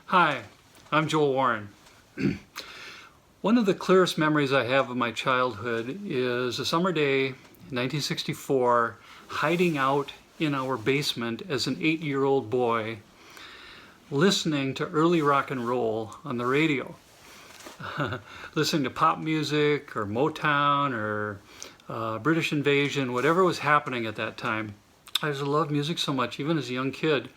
Hi, I'm Joel Warren. One of the clearest memories I have of my childhood is a summer day in 1964, hiding out in our basement as an 8-year-old boy, listening to early rock and roll on the radio. Listening to pop music or Motown or British Invasion, whatever was happening at that time. I just loved music so much, even as a young kid,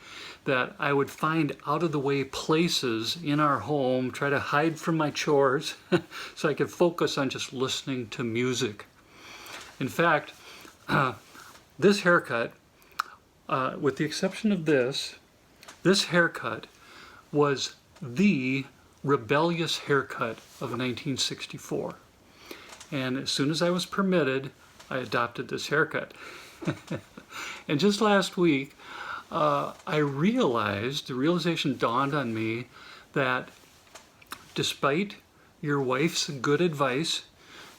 that I would find out-of-the-way places in our home, try to hide from my chores so I could focus on just listening to music. In fact, this haircut, with the exception of this haircut was the rebellious haircut of 1964. And as soon as I was permitted, I adopted this haircut. And just last week, the realization dawned on me that despite your wife's good advice,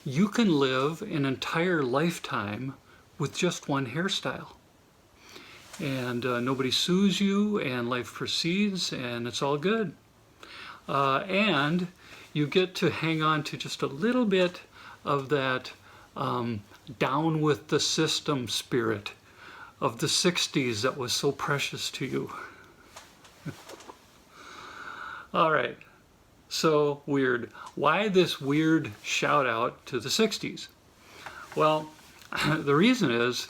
you can live an entire lifetime with just one hairstyle. And nobody sues you, and life proceeds, and it's all good. And you get to hang on to just a little bit of that down with the system spirit of the 60s that was so precious to you. All right, so weird. Why this weird shout out to the 60s? Well, the reason is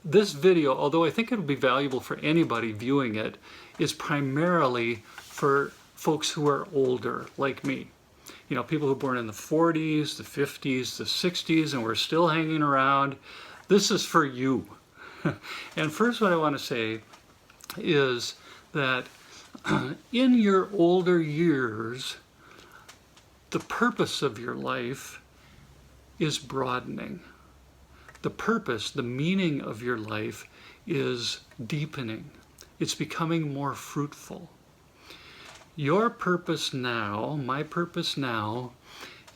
this video, although I think it'll be valuable for anybody viewing it, is primarily for folks who are older, like me. You know, people who were born in the 40s, the 50s, the 60s, and we're still hanging around. This is for you. And first, what I want to say is that in your older years, the purpose of your life is broadening. The purpose, the meaning of your life is deepening. It's becoming more fruitful. Your purpose now, my purpose now,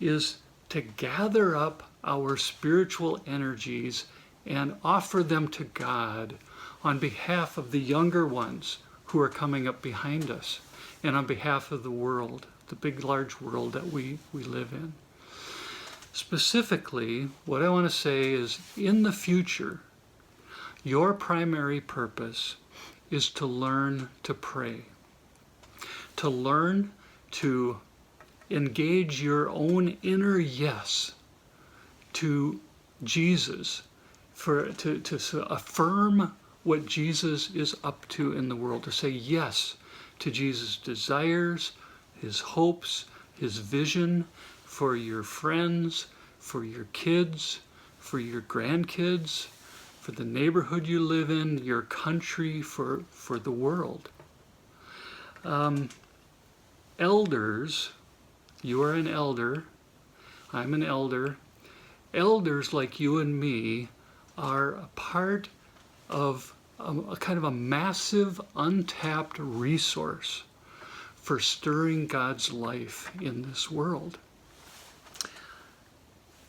is to gather up our spiritual energies and offer them to God on behalf of the younger ones who are coming up behind us, and on behalf of the world, the big, large world that we live in. Specifically, what I want to say is, in the future, your primary purpose is to learn to pray, to learn to engage your own inner yes to Jesus, to affirm what Jesus is up to in the world, to say yes to Jesus' desires, his hopes, his vision for your friends, for your kids, for your grandkids, for the neighborhood you live in, your country, for the world. Elders, you are an elder, I'm an elder. Elders like you and me are a part of a kind of a massive untapped resource for stirring God's life in this world.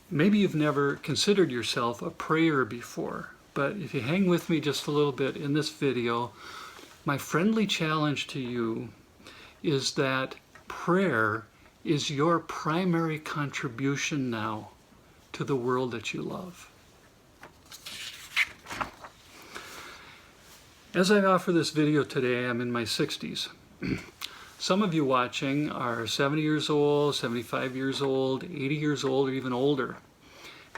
Maybe you've never considered yourself a prayer before, but if you hang with me just a little bit in this video, my friendly challenge to you is that prayer is your primary contribution now to the world that you love. As I offer this video today, I'm in my 60s. Some of you watching are 70 years old, 75 years old, 80 years old, or even older.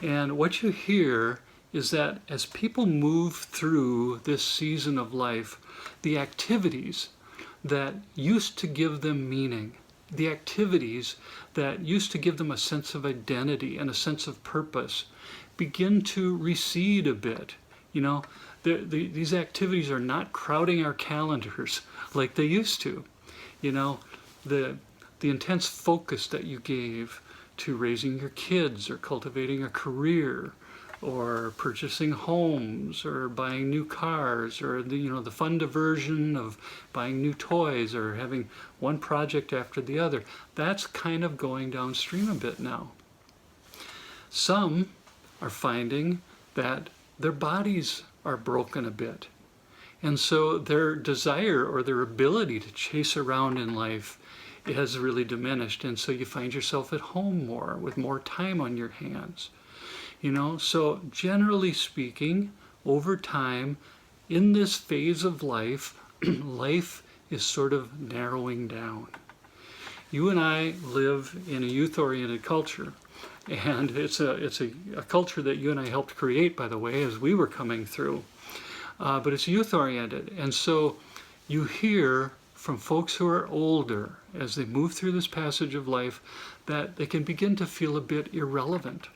And what you hear is that as people move through this season of life, the activities that used to give them meaning, the activities that used to give them a sense of identity and a sense of purpose, begin to recede a bit. You know, these activities are not crowding our calendars like they used to. You know, the intense focus that you gave to raising your kids or cultivating a career or purchasing homes or buying new cars or the fun diversion of buying new toys or having one project after the other, that's kind of going downstream a bit now. Some are finding that their bodies are broken a bit, And so their desire or their ability to chase around in life has really diminished. And so you find yourself at home more with more time on your hands. So generally speaking, over time, in this phase of life, life is sort of narrowing down. You and I live in a youth-oriented culture, and it's a culture that you and I helped create, by the way, as we were coming through. But it's youth-oriented, and so you hear from folks who are older as they move through this passage of life that they can begin to feel a bit irrelevant,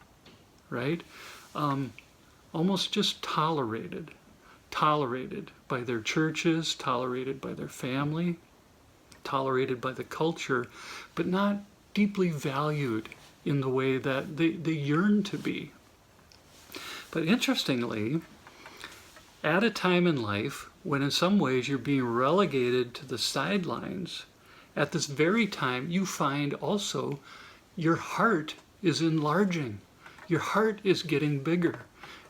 right? Almost just tolerated by their churches, tolerated by their family, tolerated by the culture, but not deeply valued in the way that they yearn to be. But interestingly, at a time in life when in some ways you're being relegated to the sidelines, at this very time you find also your heart is enlarging. Your heart is getting bigger.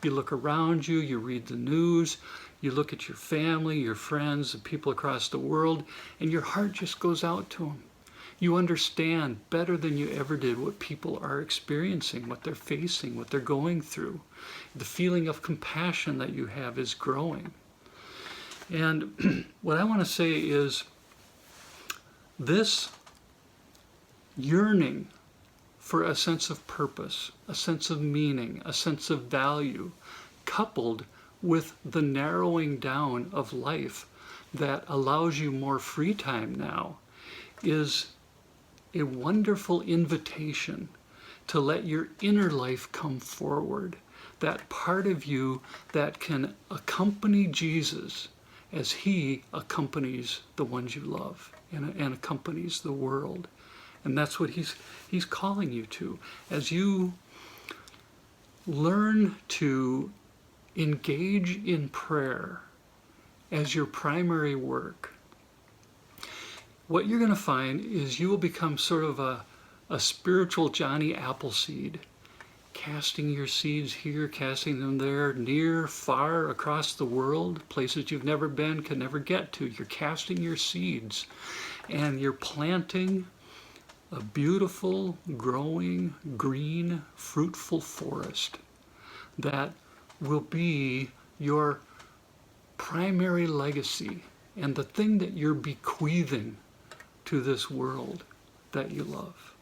You look around you, you read the news, you look at your family, your friends, the people across the world, and your heart just goes out to them. You understand better than you ever did what people are experiencing, what they're facing, what they're going through. The feeling of compassion that you have is growing. And what I want to say is this yearning for a sense of purpose, a sense of meaning, a sense of value, coupled with the narrowing down of life that allows you more free time now, is a wonderful invitation to let your inner life come forward. That part of you that can accompany Jesus as he accompanies the ones you love and accompanies the world. And that's what he's calling you to. As you learn to engage in prayer as your primary work, what you're going to find is you will become sort of a spiritual Johnny Appleseed, casting your seeds here, casting them there, near, far, across the world, places you've never been, can never get to. You're casting your seeds, and you're planting a beautiful, growing, green, fruitful forest that will be your primary legacy and the thing that you're bequeathing to this world that you love.